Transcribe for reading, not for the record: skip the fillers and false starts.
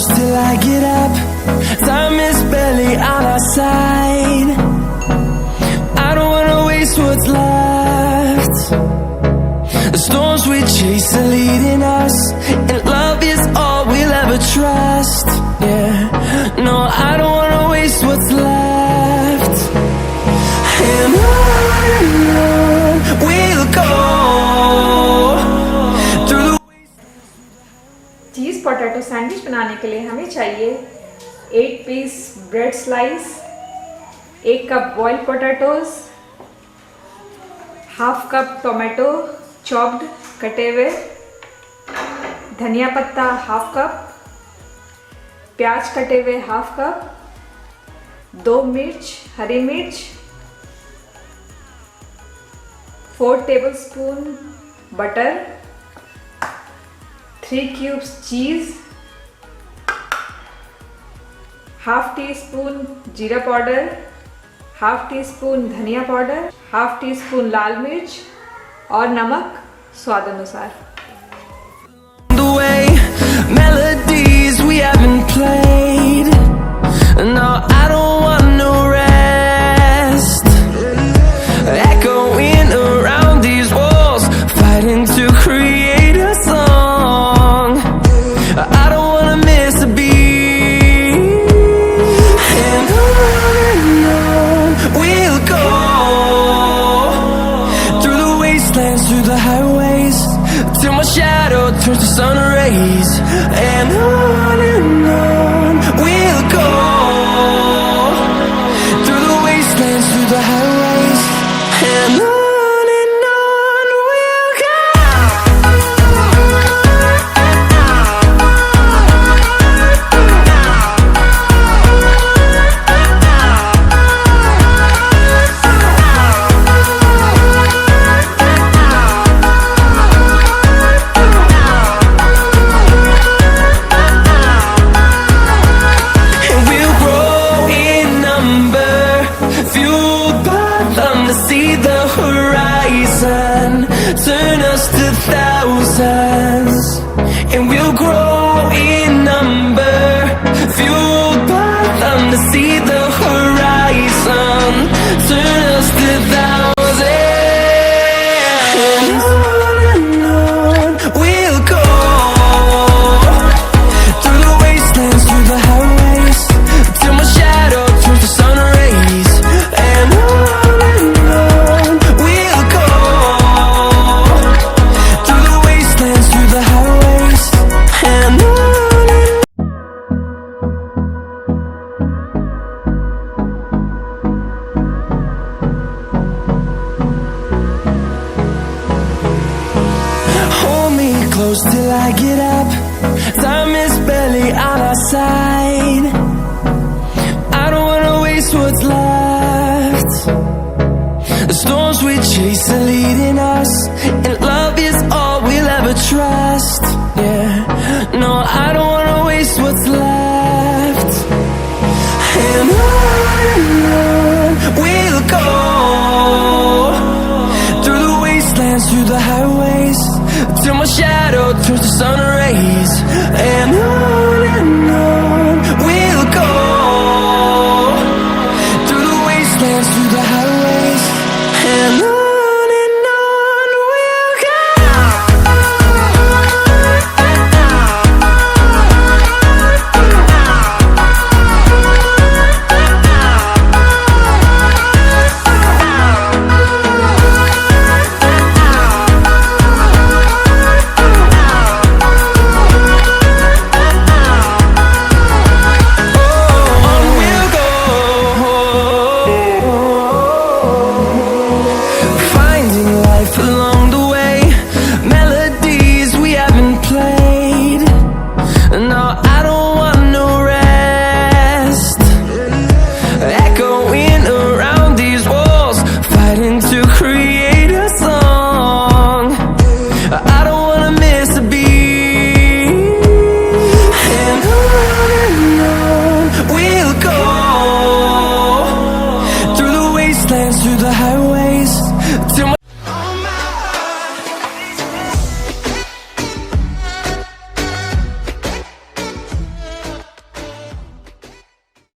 close till I get up. Time is barely on our side. I don't wanna waste what's left. The storms we chase are leading us, and love is all we'll ever trust. Yeah, no, I don't wanna waste what's left. And on we'll go through the cheese potato sandwich बनाने के लिए हमें चाहिए 8 piece bread slice, 1 cup boiled potatoes, half cup tomato chopped कटे हुए, धनिया पत्ता half cup, प्याज कटे हुए हाफ कप, 2 मिर्च हरी मिर्च, 4 टेबलस्पून बटर, 3 क्यूब्स चीज़, हाफ टी स्पून जीरा पाउडर, हाफ टी स्पून धनिया पाउडर, हाफ टी स्पून लाल मिर्च और नमक स्वाद अनुसार। the way, melodies we haven't played. No, I don't want no rest. Echoing around these walls, fighting to create a song. I don't wanna miss a beat. And on we'll go through the wastelands, through the highways, till my shadow turns to sun rays. And on we'll go through the wastelands, through the highways. And on we'll go. And we'll grow in number, fueled by them to see the horizon, turn us to thousands. And we'll grow in number, fueled by them to see the horizon, turn us to thousands. And on we'll go through the wastelands, through the highways, till my shadow turns to sun rays. And on we'll go through the wastelands, through the highways. And on. Hold me close till I get up. Time is barely on our side. I don't wanna waste what's left. The storms we chase are leading us, and love is all we'll ever trust. Yeah, no, I don't wanna waste what's left. And on we'll go through the wastelands, through the highways, till my shadow turns to sun rays.